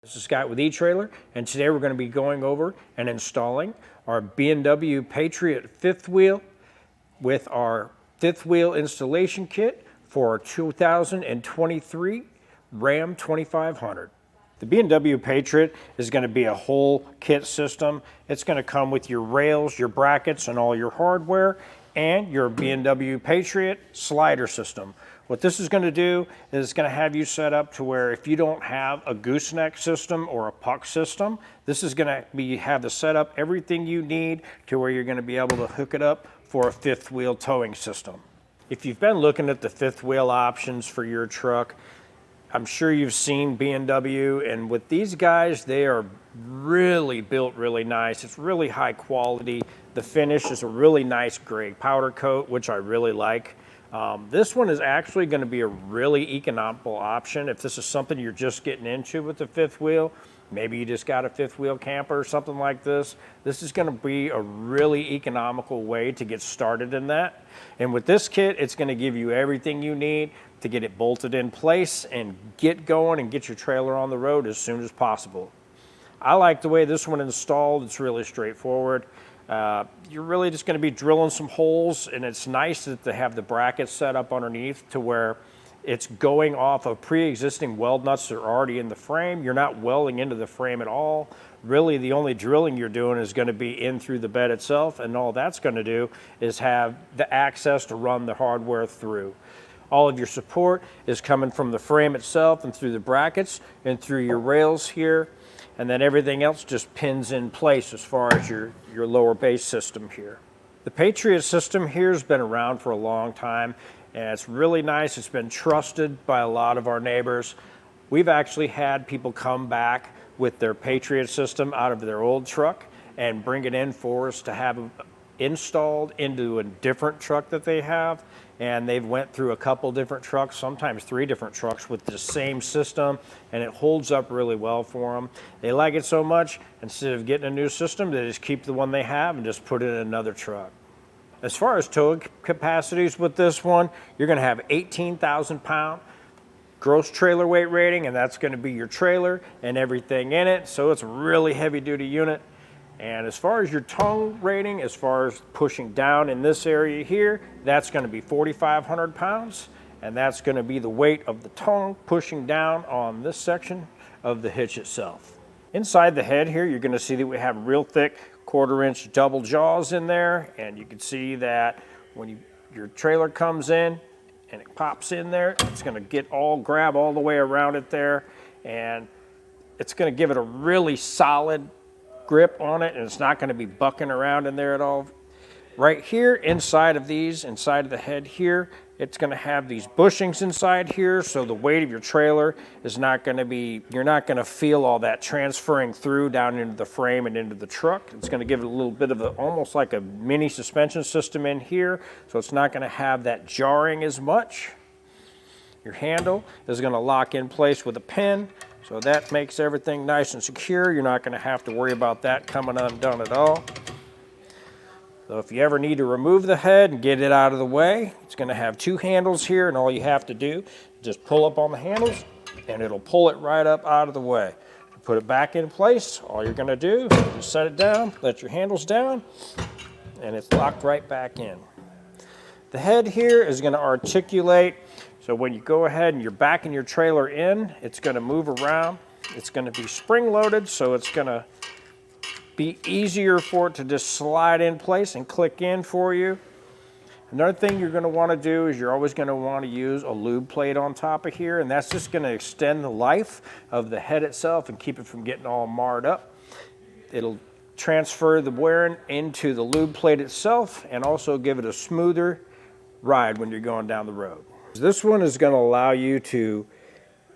This is Scott with eTrailer, and today we're going to be going over and installing our B&W Patriot fifth wheel with our fifth wheel installation kit for our 2023 Ram 2500. The B&W Patriot is going to be a whole kit system. It's going to come with your rails, your brackets, and all your hardware, and your B&W Patriot slider system. What this is going to do is it's going to have you set up to where if you don't have a gooseneck system or a puck system, this is going to have the setup, everything you need to where you're going to be able to hook it up for a fifth wheel towing system. If you've been looking at the fifth wheel options for your truck, I'm sure you've seen B&W, and with these guys, they are really built really nice. It's really high quality. The finish is a really nice gray powder coat, which I really like. This one is actually going to be a really economical option if this is something you're just getting into with the fifth wheel. Maybe you just got a fifth wheel camper or something like this. This is going to be a really economical way to get started in that. And with this kit, it's going to give you everything you need to get it bolted in place and get going and get your trailer on the road as soon as possible. I like the way this one installed. It's really straightforward. You're really just going to be drilling some holes, and it's nice that they have the brackets set up underneath to where it's going off of pre-existing weld nuts that are already in the frame. You're not welding into the frame at all. Really, the only drilling you're doing is going to be in through the bed itself, and all that's going to do is have the access to run the hardware through. All of your support is coming from the frame itself and through the brackets and through your rails here. And then everything else just pins in place as far as your lower base system here. The Patriot system here has been around for a long time, and it's really nice. It's been trusted by a lot of our neighbors. We've actually had people come back with their Patriot system out of their old truck and bring it in for us to have installed into a different truck that they have. And they've went through a couple different trucks, sometimes 3 different trucks with the same system, and it holds up really well for them. They like it so much, instead of getting a new system, they just keep the one they have and just put it in another truck. As far as tow capacities with this one, you're going to have 18,000 pound gross trailer weight rating, and that's going to be your trailer and everything in it, so it's a really heavy duty unit. And as far as your tongue rating, as far as pushing down in this area here, that's going to be 4,500 pounds. And that's going to be the weight of the tongue pushing down on this section of the hitch itself. Inside the head here, you're going to see that we have real thick 1/4-inch double jaws in there. And you can see that when your trailer comes in and it pops in there, it's going to grab all the way around it there. And it's going to give it a really solid grip on it, and it's not going to be bucking around in there at all. Right here inside of the head here, it's going to have these bushings inside here, so the weight of your trailer is not going to be, you're not going to feel all that transferring through down into the frame and into the truck. It's going to give it a little bit of almost like a mini suspension system in here, so it's not going to have that jarring as much. Your handle is going to lock in place with a pin, so that makes everything nice and secure. You're not going to have to worry about that coming undone at all. So if you ever need to remove the head and get it out of the way, it's going to have 2 handles here, and all you have to do is just pull up on the handles and it'll pull it right up out of the way. To put it back in place, all you're going to do is just set it down, let your handles down, and it's locked right back in. The head here is going to articulate. So when you go ahead and you're backing your trailer in, it's going to move around. It's going to be spring loaded, so it's going to be easier for it to just slide in place and click in for you. Another thing you're going to want to do is you're always going to want to use a lube plate on top of here, and that's just going to extend the life of the head itself and keep it from getting all marred up. It'll transfer the wearing into the lube plate itself and also give it a smoother ride when you're going down the road. This one is going to allow you to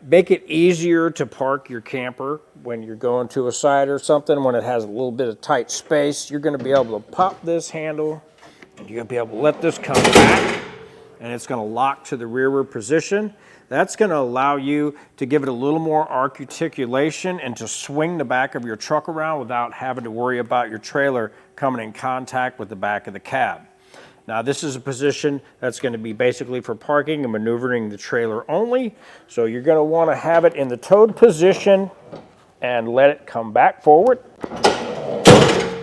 make it easier to park your camper when you're going to a site or something, when it has a little bit of tight space. You're going to be able to pop this handle, and you're going to be able to let this come back, and it's going to lock to the rearward position. That's going to allow you to give it a little more articulation and to swing the back of your truck around without having to worry about your trailer coming in contact with the back of the cab. Now this is a position that's going to be basically for parking and maneuvering the trailer only. So you're going to want to have it in the towed position and let it come back forward.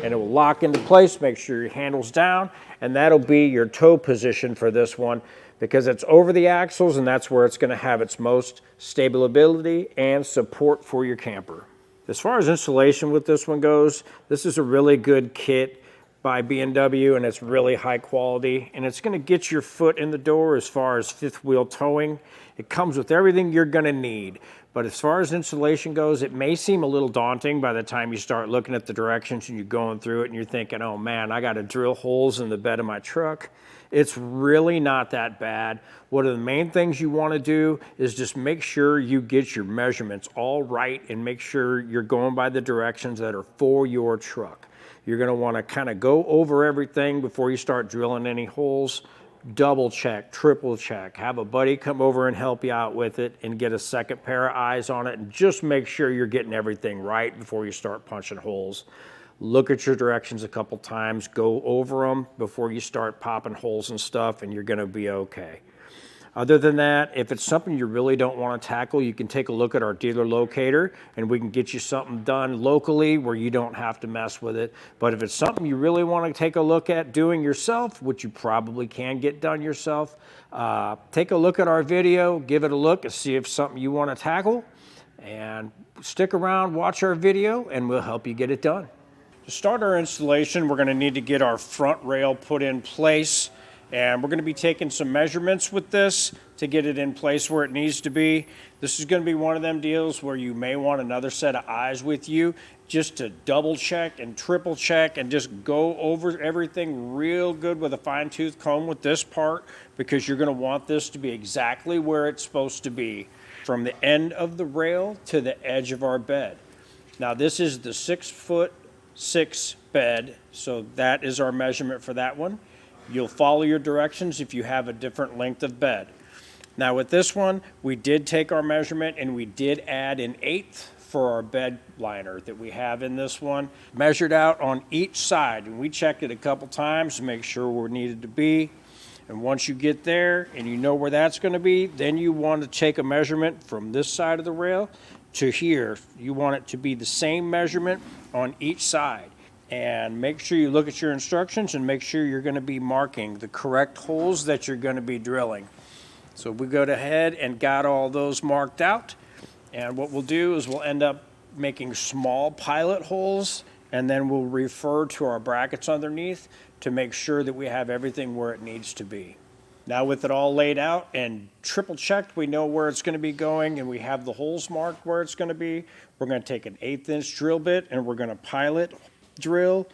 And it will lock into place. Make sure your handle's down, and that'll be your toe position for this one because it's over the axles, and that's where it's going to have its most stability and support for your camper. As far as installation with this one goes, this is a really good kit by B&W, and it's really high quality, and it's going to get your foot in the door as far as fifth wheel towing. It comes with everything you're going to need. But as far as installation goes, it may seem a little daunting by the time you start looking at the directions and you're going through it and you're thinking, oh man, I got to drill holes in the bed of my truck. It's really not that bad. One of the main things you want to do is just make sure you get your measurements all right and make sure you're going by the directions that are for your truck. You're going to want to kind of go over everything before you start drilling any holes. Double check, triple check, have a buddy come over and help you out with it and get a second pair of eyes on it, and just make sure you're getting everything right before you start punching holes. Look at your directions a couple times, go over them before you start popping holes and stuff, and you're going to be okay. Other than that, if it's something you really don't want to tackle, you can take a look at our dealer locator and we can get you something done locally where you don't have to mess with it. But if it's something you really want to take a look at doing yourself, which you probably can get done yourself, take a look at our video, give it a look and see if it's something you want to tackle. And stick around, watch our video, and we'll help you get it done. To start our installation, we're going to need to get our front rail put in place. And we're going to be taking some measurements with this to get it in place where it needs to be. This is going to be one of them deals where you may want another set of eyes with you just to double check and triple check and just go over everything real good with a fine-tooth comb with this part, because you're going to want this to be exactly where it's supposed to be from the end of the rail to the edge of our bed. Now this is the 6'6" bed, so that is our measurement for that one. You'll follow your directions if you have a different length of bed. Now with this one, we did take our measurement and we did add an 1/8 for our bed liner that we have in this one. Measured out on each side, and we checked it a couple times to make sure where it needed to be. And once you get there and you know where that's going to be, then you want to take a measurement from this side of the rail to here. You want it to be the same measurement on each side. And make sure you look at your instructions and make sure you're going to be marking the correct holes that you're going to be drilling. So we go ahead and got all those marked out. And what we'll do is we'll end up making small pilot holes, and then we'll refer to our brackets underneath to make sure that we have everything where it needs to be. Now with it all laid out and triple checked, we know where it's going to be going and we have the holes marked where it's going to be. We're going to take an 1/8" drill bit and we're going to pilot drill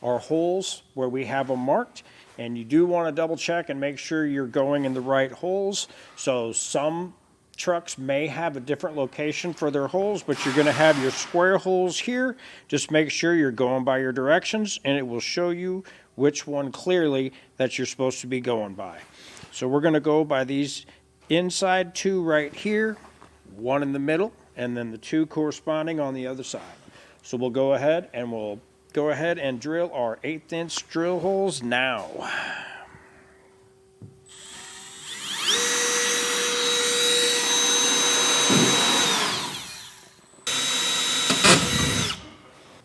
our holes where we have them marked. And you do want to double check and make sure you're going in the right holes. So some trucks may have a different location for their holes, but you're going to have your square holes here. Just make sure you're going by your directions and it will show you which one clearly that you're supposed to be going by. So we're going to go by these inside 2 right here, 1 in the middle, and then the 2 corresponding on the other side. So we'll go ahead and drill our 1/8" drill holes now.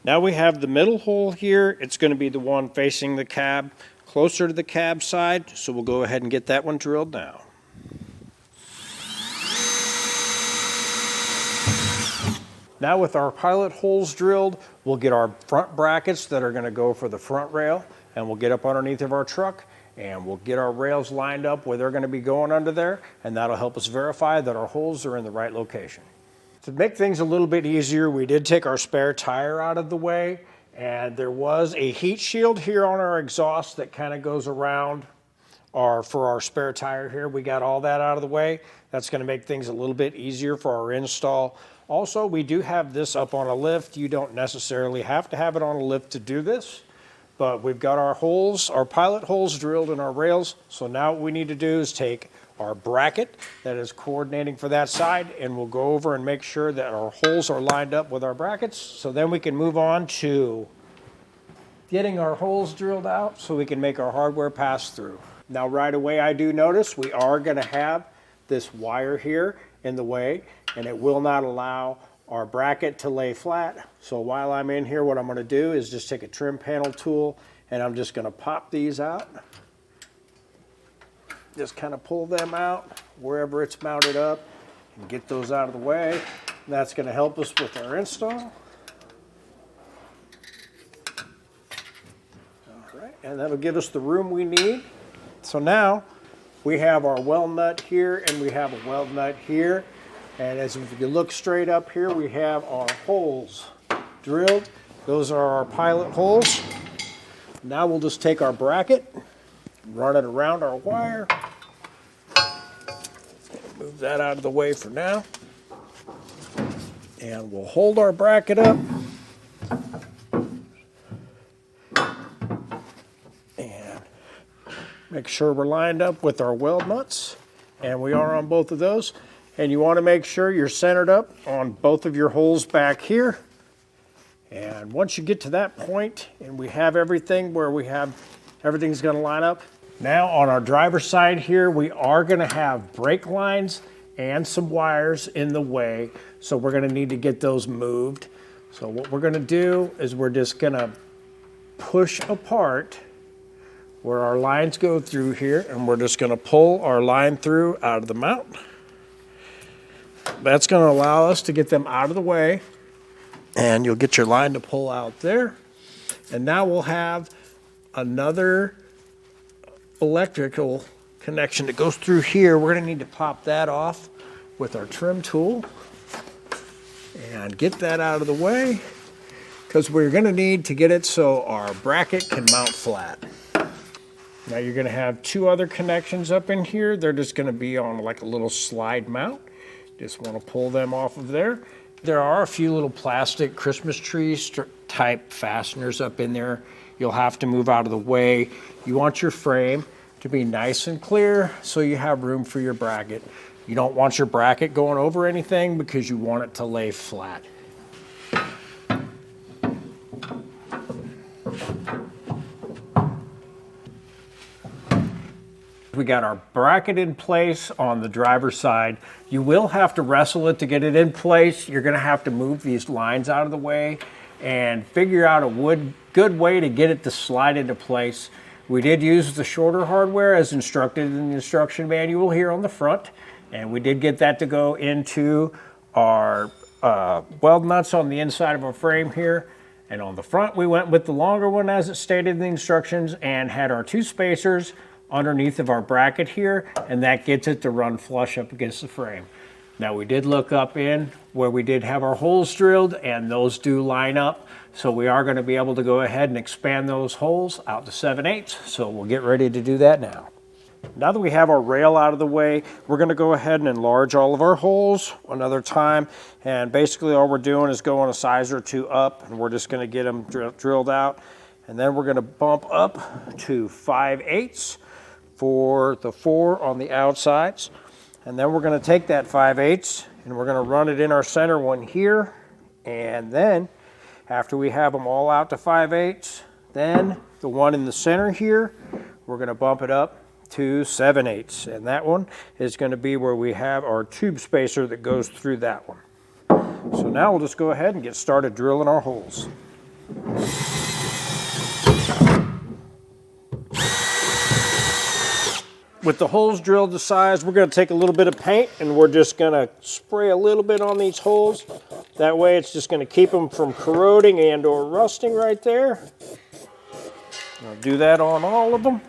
Now we have the middle hole here. It's going to be the one facing the cab, closer to the cab side. So we'll go ahead and get that one drilled now. Now with our pilot holes drilled, we'll get our front brackets that are going to go for the front rail, and we'll get up underneath of our truck and we'll get our rails lined up where they're going to be going under there, and that'll help us verify that our holes are in the right location. To make things a little bit easier, we did take our spare tire out of the way, and there was a heat shield here on our exhaust that kind of goes around for our spare tire here. We got all that out of the way. That's going to make things a little bit easier for our install. Also, we do have this up on a lift. You don't necessarily have to have it on a lift to do this, but we've got our holes, our pilot holes drilled in our rails. So now what we need to do is take our bracket that is coordinating for that side, and we'll go over and make sure that our holes are lined up with our brackets. So then we can move on to getting our holes drilled out so we can make our hardware pass through. Now right away I do notice we are going to have this wire here in the way, and it will not allow our bracket to lay flat. So while I'm in here, what I'm going to do is just take a trim panel tool and I'm just going to pop these out. Just kind of pull them out wherever it's mounted up and get those out of the way. That's going to help us with our install. All right, and that'll give us the room we need. So now we have our weld nut here and we have a weld nut here. And as if you look straight up here, we have our holes drilled. Those are our pilot holes. Now we'll just take our bracket, run it around our wire. Move that out of the way for now. And we'll hold our bracket up. And make sure we're lined up with our weld nuts. And we are on both of those. And you want to make sure you're centered up on both of your holes back here. And once you get to that point and we have everything where we have everything's going to line up. Now on our driver's side here, we are going to have brake lines and some wires in the way. So we're going to need to get those moved. So what we're going to do is we're just going to push apart where our lines go through here, and we're just going to pull our line through out of the mount. That's going to allow us to get them out of the way, and you'll get your line to pull out there. And now we'll have another electrical connection that goes through here. We're going to need to pop that off with our trim tool and get that out of the way, because we're going to need to get it so our bracket can mount flat. Now you're going to have two other connections up in here. They're just going to be on like a little slide mount. Just want to pull them off of there. There are a few little plastic Christmas tree type fasteners up in there. You'll have to move out of the way. You want your frame to be nice and clear so you have room for your bracket. You don't want your bracket going over anything because you want it to lay flat. We got our bracket in place on the driver's side. You will have to wrestle it to get it in place. You're gonna have to move these lines out of the way and figure out a good way to get it to slide into place. We did use the shorter hardware as instructed in the instruction manual here on the front, and we did get that to go into our weld nuts on the inside of our frame here. And on the front, we went with the longer one as it stated in the instructions and had our two spacers underneath of our bracket here, and that gets it to run flush up against the frame. Now we did look up in where we did have our holes drilled, and those do line up. So we are going to be able to go ahead and expand those holes out to 7/8. So we'll get ready to do that now. Now that we have our rail out of the way, we're going to go ahead and enlarge all of our holes another time. And basically all we're doing is going a size or two up, and we're just going to get them drilled out. And then we're going to bump up to 5/8 for the 4 on the outsides. And then we're going to take that 5/8 and we're going to run it in our center one here. And then after we have them all out to 5/8, then the one in the center here, we're going to bump it up to 7/8. And that one is going to be where we have our tube spacer that goes through that one. So now we'll just go ahead and get started drilling our holes. With the holes drilled to size, we're going to take a little bit of paint and we're just going to spray a little bit on these holes. That way it's just going to keep them from corroding and or rusting right there. I'll do that on all of them.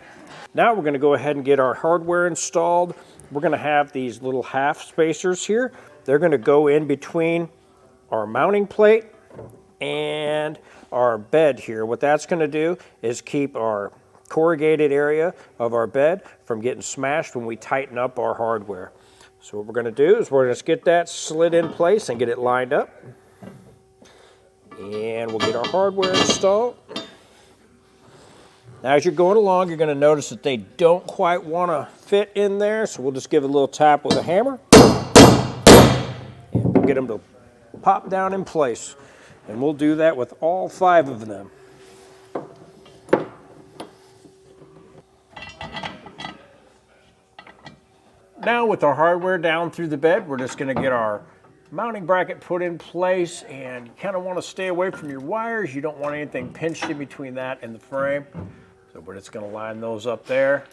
Now we're going to go ahead and get our hardware installed. We're going to have these little half spacers here. They're going to go in between our mounting plate and our bed here. What that's going to do is keep our corrugated area of our bed from getting smashed when we tighten up our hardware. So what we're going to do is we're going to get that slid in place and get it lined up. And we'll get our hardware installed. Now as you're going along, you're going to notice that they don't quite want to fit in there, so we'll just give it a little tap with a hammer. And we'll get them to pop down in place. And we'll do that with all 5 of them. Now with our hardware down through the bed, we're just going to get our mounting bracket put in place, and you kind of want to stay away from your wires. You don't want anything pinched in between that and the frame. So we're just going to line those up there,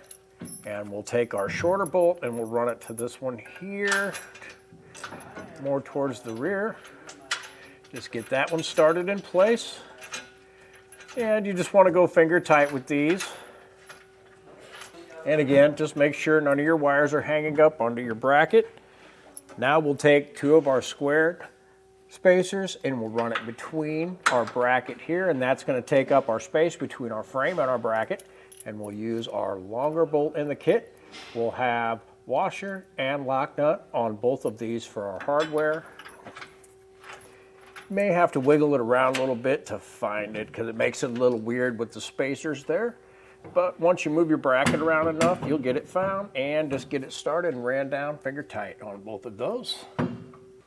and we'll take our shorter bolt and we'll run it to this one here, more towards the rear. Just get that one started in place. And you just want to go finger tight with these. And again, just make sure none of your wires are hanging up under your bracket. Now we'll take two of our squared spacers and we'll run it between our bracket here, and that's going to take up our space between our frame and our bracket. And we'll use our longer bolt in the kit. We'll have washer and lock nut on both of these for our hardware. May have to wiggle it around a little bit to find it because it makes it a little weird with the spacers there. But once you move your bracket around enough, you'll get it found, and just get it started and ran down finger tight on both of those.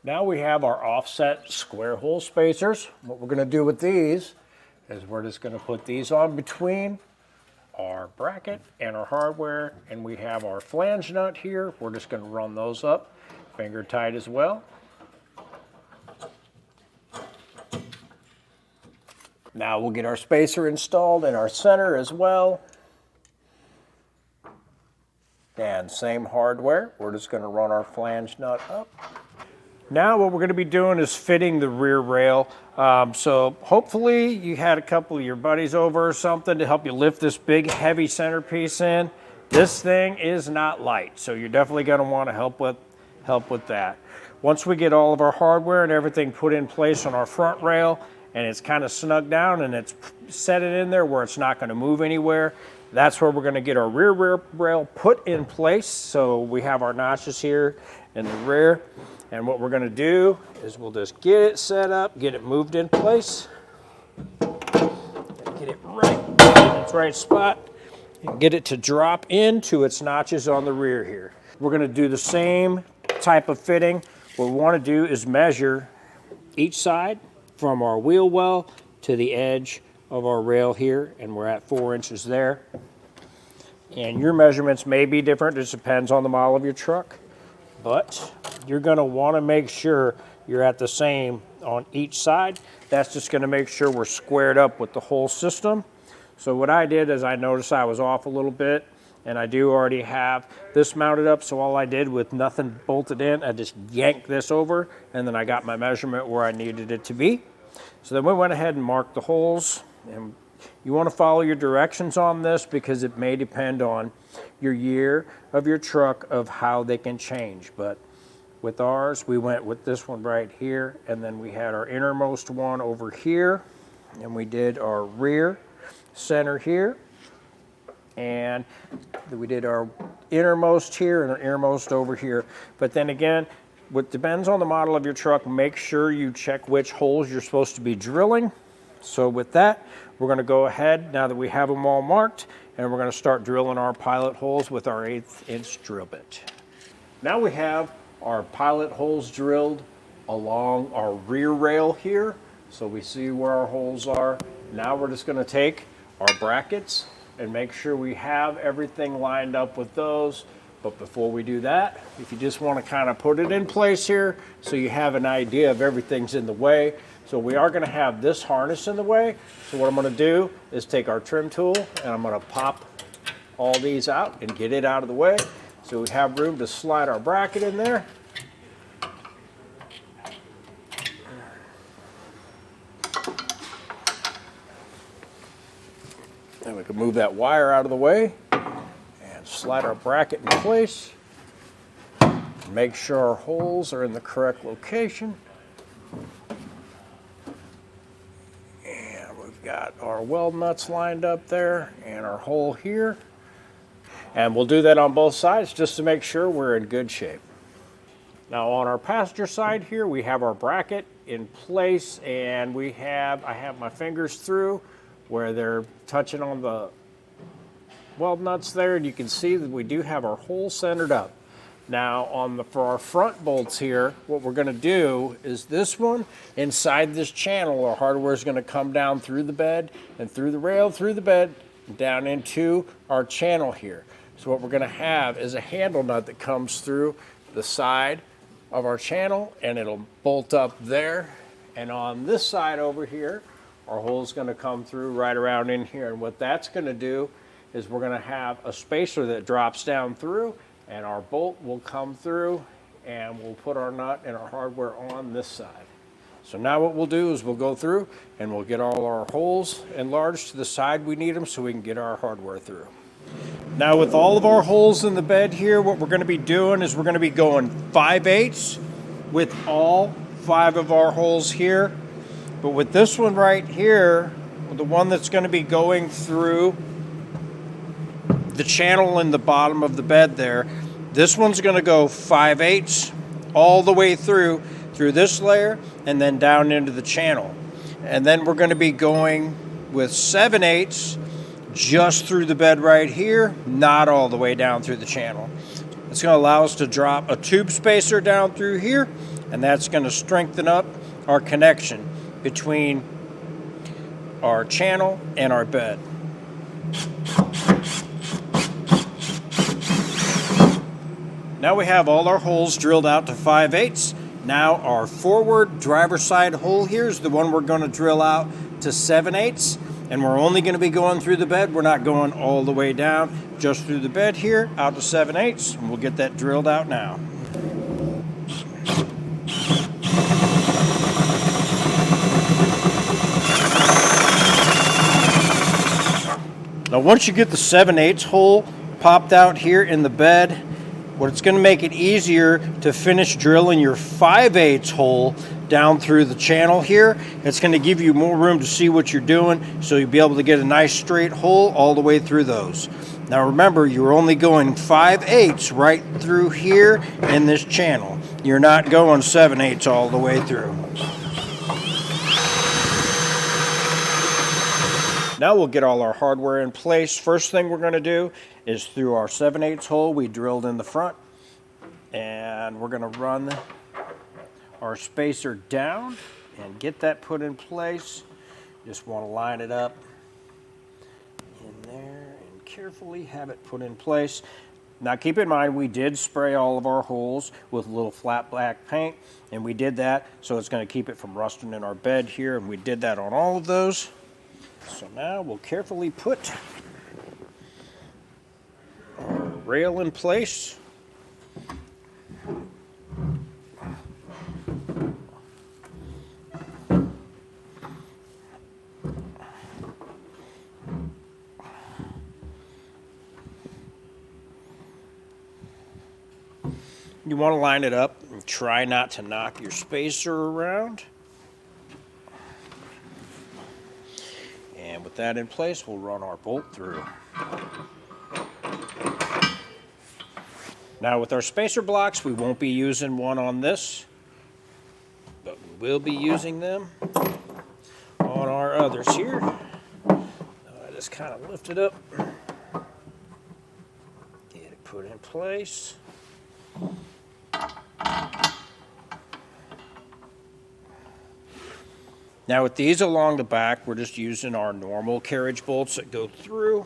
Now we have our offset square hole spacers. What we're going to do with these is we're just going to put these on between our bracket and our hardware, and we have our flange nut here. We're just going to run those up finger tight as well. Now we'll get our spacer installed in our center as well. And same hardware, we're just going to run our flange nut up. Now what we're going to be doing is fitting the rear rail. So hopefully you had a couple of your buddies over or something to help you lift this big heavy centerpiece in. This thing is not light, so you're definitely going to want to help with that. Once we get all of our hardware and everything put in place on our front rail, and it's kind of snug down and it's set it in there where it's not going to move anywhere, that's where we're going to get our rear rail put in place. So we have our notches here in the rear, and what we're going to do is we'll just get it set up, get it moved in place, get it right in its right spot, and get it to drop into its notches on the rear here. We're going to do the same type of fitting. What we want to do is measure each side from our wheel well to the edge of our rail here, and we're at 4 inches there. And your measurements may be different, it depends on the model of your truck, but you're going to want to make sure you're at the same on each side. That's just going to make sure we're squared up with the whole system. So what I did is I noticed I was off a little bit, and I do already have this mounted up, so all I did with nothing bolted in, I just yanked this over, and then I got my measurement where I needed it to be. So then we went ahead and marked the holes, and you want to follow your directions on this because it may depend on your year of your truck of how they can change. But with ours, we went with this one right here, and then we had our innermost one over here, and we did our rear center here, and we did our innermost here and our innermost over here. But then again, what depends on the model of your truck, make sure you check which holes you're supposed to be drilling. So with that, we're going to go ahead, now that we have them all marked, and we're going to start drilling our pilot holes with our 1/8 inch drill bit. Now we have our pilot holes drilled along our rear rail here, so we see where our holes are. Now we're just going to take our brackets and make sure we have everything lined up with those. But before we do that, if you just want to kind of put it in place here so you have an idea of everything's in the way. So we are going to have this harness in the way. So what I'm going to do is take our trim tool and I'm going to pop all these out and get it out of the way. So we have room to slide our bracket in there. And we can move that wire out of the way and slide our bracket in place. Make sure our holes are in the correct location. And we've got our weld nuts lined up there and our hole here. And we'll do that on both sides just to make sure we're in good shape. Now on our passenger side here, we have our bracket in place, and I have my fingers through where they're touching on the weld nuts there, and you can see that we do have our hole centered up. Now for our front bolts here, what we're going to do is this one, inside this channel, our hardware is going to come down through the bed and through the rail, through the bed, down into our channel here. So what we're going to have is a handle nut that comes through the side of our channel, and it'll bolt up there. And on this side over here, our hole's going to come through right around in here. And what that's going to do is we're going to have a spacer that drops down through, and our bolt will come through, and we'll put our nut and our hardware on this side. So now what we'll do is we'll go through and we'll get all our holes enlarged to the side we need them so we can get our hardware through. Now with all of our holes in the bed here, what we're going to be doing is we're going to be going 5/8 with all 5 of our holes here. But with this one right here, the one that's going to be going through the channel in the bottom of the bed there, this one's going to go 5/8 all the way through this layer and then down into the channel. And then we're going to be going with 7/8 just through the bed right here, not all the way down through the channel. It's going to allow us to drop a tube spacer down through here, and that's going to strengthen up our connection between our channel and our bed. Now we have all our holes drilled out to 5/8. Now our forward driver's side hole here is the one we're going to drill out to 7/8. And we're only going to be going through the bed. We're not going all the way down, just through the bed here, out to 7/8. And we'll get that drilled out now. Now once you get the 7/8 hole popped out here in the bed, what it's going to make it easier to finish drilling your 5/8 hole down through the channel here. It's going to give you more room to see what you're doing, so you'll be able to get a nice straight hole all the way through those. Now remember, you're only going 5/8 right through here in this channel. You're not going 7/8 all the way through. Now we'll get all our hardware in place. First thing we're going to do is through our 7/8 hole we drilled in the front, and we're going to run our spacer down and get that put in place. Just want to line it up in there and carefully have it put in place. Now keep in mind, we did spray all of our holes with a little flat black paint, and we did that so it's going to keep it from rusting in our bed here, and we did that on all of those. So now we'll carefully put our rail in place. You want to line it up and try not to knock your spacer around. And with that in place, we'll run our bolt through. Now with our spacer blocks, we won't be using one on this, but we will be using them on our others here. I just kind of lift it up, get it put in place. Now with these along the back, we're just using our normal carriage bolts that go through,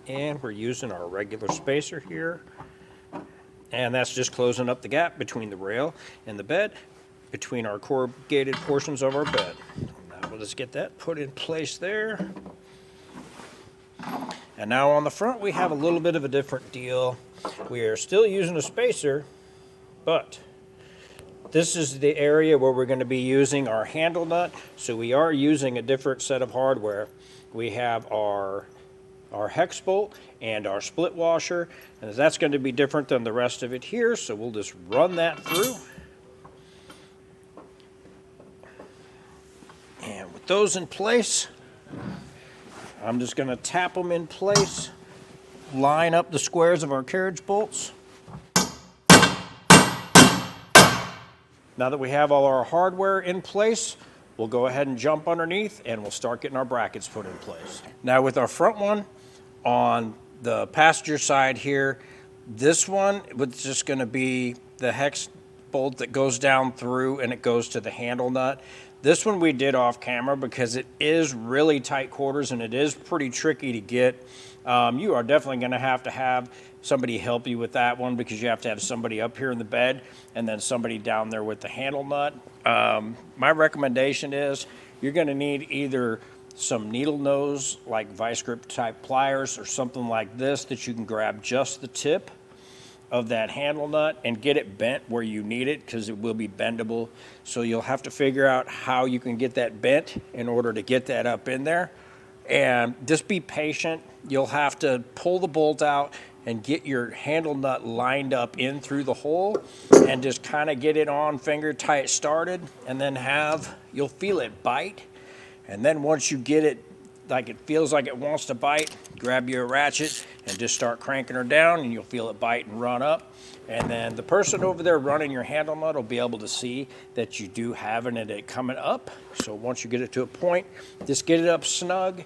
and we're using our regular spacer here. And that's just closing up the gap between the rail and the bed, between our corrugated portions of our bed. Now we'll just get that put in place there. And now on the front, we have a little bit of a different deal. We are still using a spacer, but this is the area where we're going to be using our handle nut, so we are using a different set of hardware. We have our hex bolt and our split washer, and that's going to be different than the rest of it here, so we'll just run that through. And with those in place, I'm just going to tap them in place, line up the squares of our carriage bolts. Now that we have all our hardware in place, we'll go ahead and jump underneath and we'll start getting our brackets put in place. Now with our front one on the passenger side here, this one was just going to be the hex bolt that goes down through and it goes to the handle nut. This one we did off camera because it is really tight quarters and it is pretty tricky to get You are definitely going to have somebody help you with that one, because you have to have somebody up here in the bed and then somebody down there with the handle nut. My recommendation is you're going to need either some needle nose, like vice grip type pliers, or something like this that you can grab just the tip of that handle nut and get it bent where you need it, because it will be bendable. So you'll have to figure out how you can get that bent in order to get that up in there. And just be patient. You'll have to pull the bolt out and get your handle nut lined up in through the hole, and just kind of get it on finger tight started, and then you'll feel it bite. And then once you get it like it feels like it wants to bite, grab you a ratchet and just start cranking her down, and you'll feel it bite and run up. And then the person over there running your handle nut will be able to see that you do have it coming up. So once you get it to a point, just get it up snug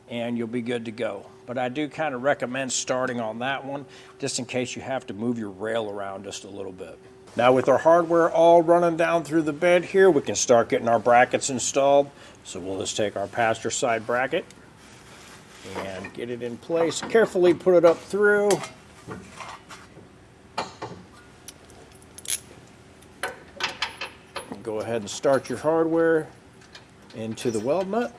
and you'll be good to go. But I do kind of recommend starting on that one, just in case you have to move your rail around just a little bit. Now with our hardware all running down through the bed here, we can start getting our brackets installed. So we'll just take our passenger side bracket and get it in place. Carefully put it up through. Go ahead and start your hardware into the weld nut.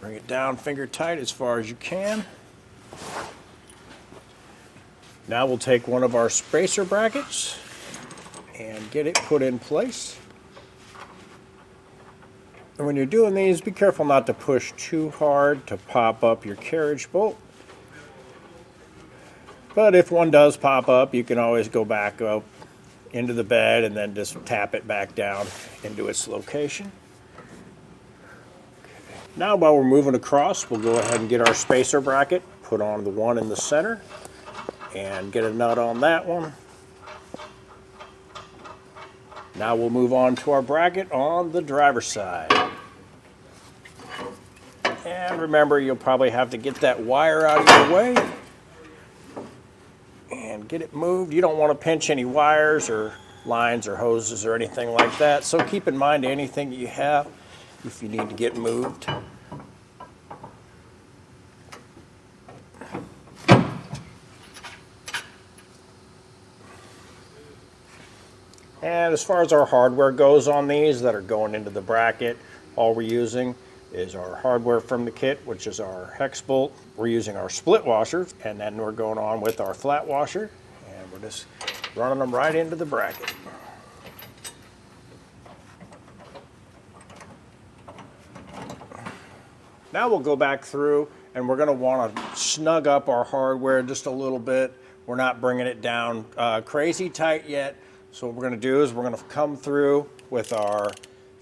Bring it down finger tight as far as you can. Now we'll take one of our spacer brackets and get it put in place. And when you're doing these, be careful not to push too hard to pop up your carriage bolt. But if one does pop up, you can always go back up into the bed and then just tap it back down into its location. Okay. Now while we're moving across, we'll go ahead and get our spacer bracket, put on the one in the center, and get a nut on that one. Now we'll move on to our bracket on the driver's side. And remember, you'll probably have to get that wire out of your way and get it moved. You don't want to pinch any wires or lines or hoses or anything like that. So keep in mind anything that you have if you need to get moved. And as far as our hardware goes on these that are going into the bracket, all we're using is our hardware from the kit, which is our hex bolt. We're using our split washers, and then we're going on with our flat washer, and we're just running them right into the bracket. Now we'll go back through, and we're going to want to snug up our hardware just a little bit. We're not bringing it down crazy tight yet. So what we're going to do is we're going to come through with our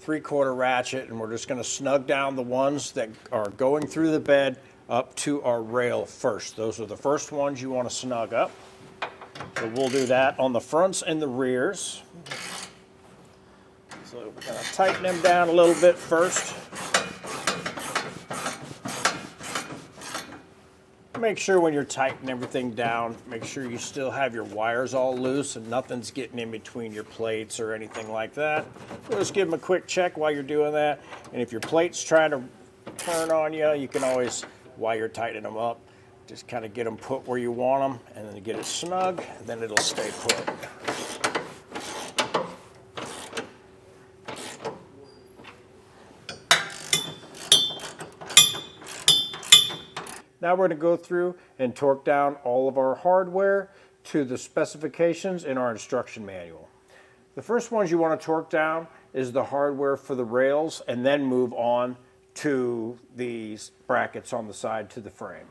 3/4 ratchet, and we're just going to snug down the ones that are going through the bed up to our rail first. Those are the first ones you want to snug up. So we'll do that on the fronts and the rears. So we're going to tighten them down a little bit first. Make sure when you're tightening everything down, make sure you still have your wires all loose and nothing's getting in between your plates or anything like that. So just give them a quick check while you're doing that. And if your plate's trying to turn on you, you can always, while you're tightening them up, just kind of get them put where you want them, and then get it snug, and then it'll stay put. Now we're going to go through and torque down all of our hardware to the specifications in our instruction manual. The first ones you want to torque down is the hardware for the rails, and then move on to these brackets on the side to the frame.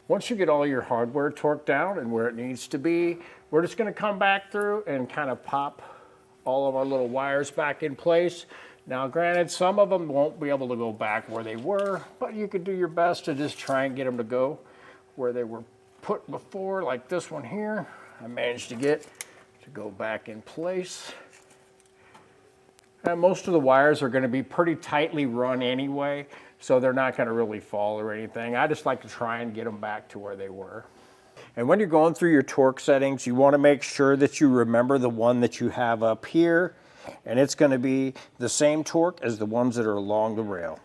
Once you get all your hardware torqued down and where it needs to be, we're just going to come back through and kind of pop all of our little wires back in place. Now granted, some of them won't be able to go back where they were, but you can do your best to just try and get them to go where they were put before, like this one here. I managed to get to go back in place. And most of the wires are going to be pretty tightly run anyway, so they're not going to really fall or anything. I just like to try and get them back to where they were. And when you're going through your torque settings, you want to make sure that you remember the one that you have up here, and it's going to be the same torque as the ones that are along the rail.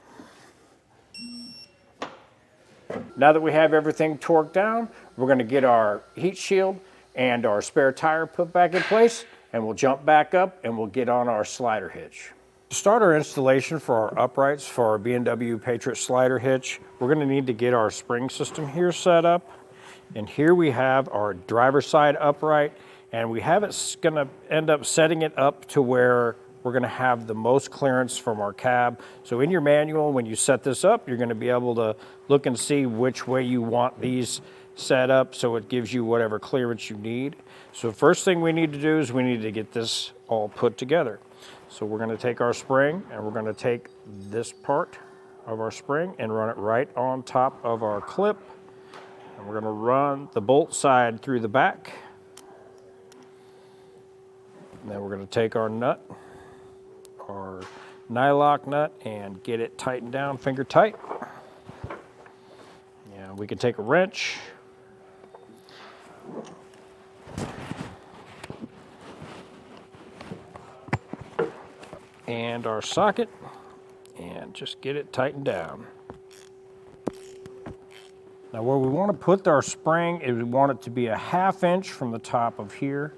Now that we have everything torqued down, we're going to get our heat shield and our spare tire put back in place, and we'll jump back up and we'll get on our slider hitch. To start our installation for our uprights for our B&W Patriot slider hitch, we're going to need to get our spring system here set up. And here we have our driver's side upright, and we have it going to end up setting it up to where we're going to have the most clearance from our cab. So in your manual, when you set this up, you're going to be able to look and see which way you want these set up so it gives you whatever clearance you need. So first thing we need to do is we need to get this all put together. So we're going to take our spring and we're going to take this part of our spring and run it right on top of our clip. And we're going to run the bolt side through the back. And then we're going to take our nut, our nylock nut, and get it tightened down finger tight. Yeah, we can take a wrench. And our socket, and just get it tightened down. Now where we want to put our spring is we want it to be a 1/2 inch from the top of here.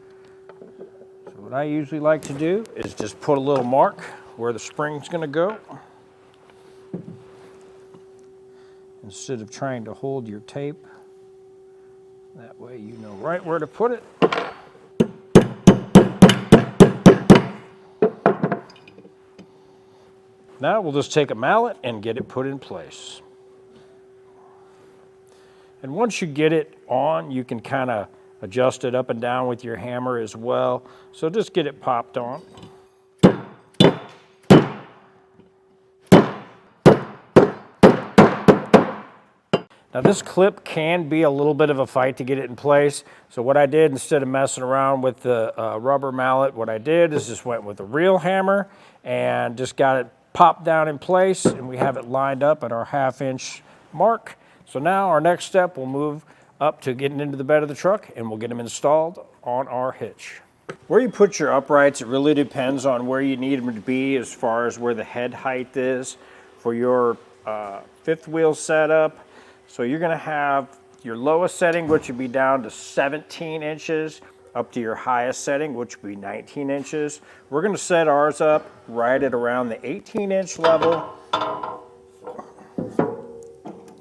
So what I usually like to do is just put a little mark where the spring's going to go, instead of trying to hold your tape. That way you know right where to put it. Now we'll just take a mallet and get it put in place. And once you get it on, you can kind of adjust it up and down with your hammer as well. So just get it popped on. Now this clip can be a little bit of a fight to get it in place. So what I did, instead of messing around with the rubber mallet, what I did is just went with a real hammer and just got it popped down in place, and we have it lined up at our 1/2 inch mark. So now our next step, we'll move up to getting into the bed of the truck and we'll get them installed on our hitch. Where you put your uprights, it really depends on where you need them to be as far as where the head height is for your 5th wheel setup. So you're going to have your lowest setting, which would be down to 17 inches, up to your highest setting, which would be 19 inches. We're going to set ours up right at around the 18-inch level.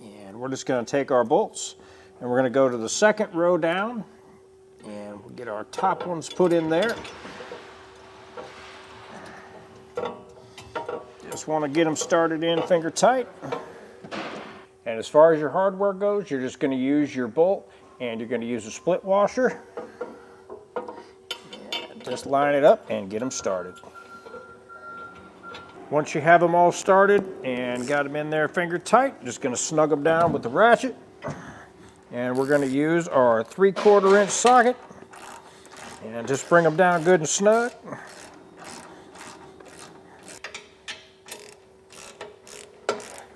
And we're just going to take our bolts and we're going to go to the 2nd row down and we'll get our top ones put in there. Just want to get them started in finger tight. And as far as your hardware goes, you're just going to use your bolt and you're going to use a split washer. And just line it up and get them started. Once you have them all started and got them in there finger tight, just going to snug them down with the ratchet. And we're going to use our 3/4 inch socket and just bring them down good and snug.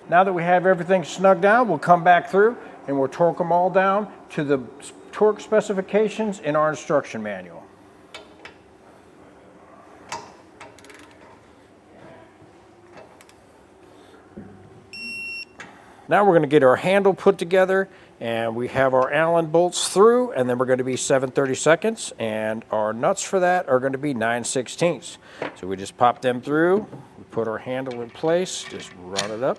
Now that we have everything snugged down, we'll come back through and we'll torque them all down to the torque specifications in our instruction manual. Now we're going to get our handle put together, and we have our Allen bolts through, and then we're going to be 7/32, and our nuts for that are going to be 9/16. So we just pop them through, we put our handle in place, just run it up.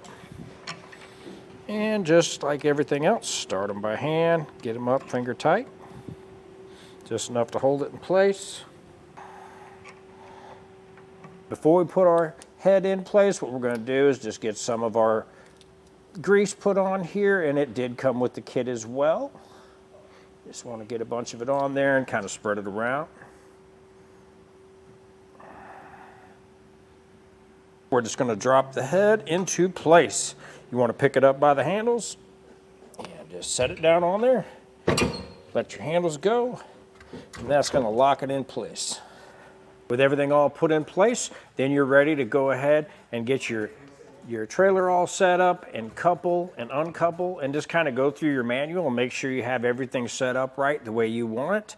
And just like everything else, start them by hand, get them up finger tight, just enough to hold it in place. Before we put our head in place, what we're going to do is just get some of our grease put on here, and it did come with the kit as well. Just want to get a bunch of it on there and kind of spread it around. We're just going to drop the head into place. You want to pick it up by the handles and just set it down on there. Let your handles go, and that's going to lock it in place. With everything all put in place, then you're ready to go ahead and get your your trailer all set up and couple and uncouple and just kind of go through your manual and make sure you have everything set up right the way you want it.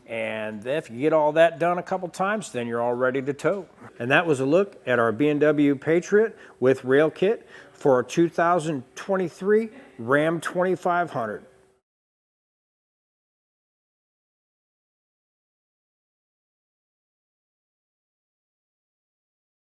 And if you get all that done a couple times, then you're all ready to tow. And that was a look at our B&W Patriot with rail kit for our 2023 Ram 2500.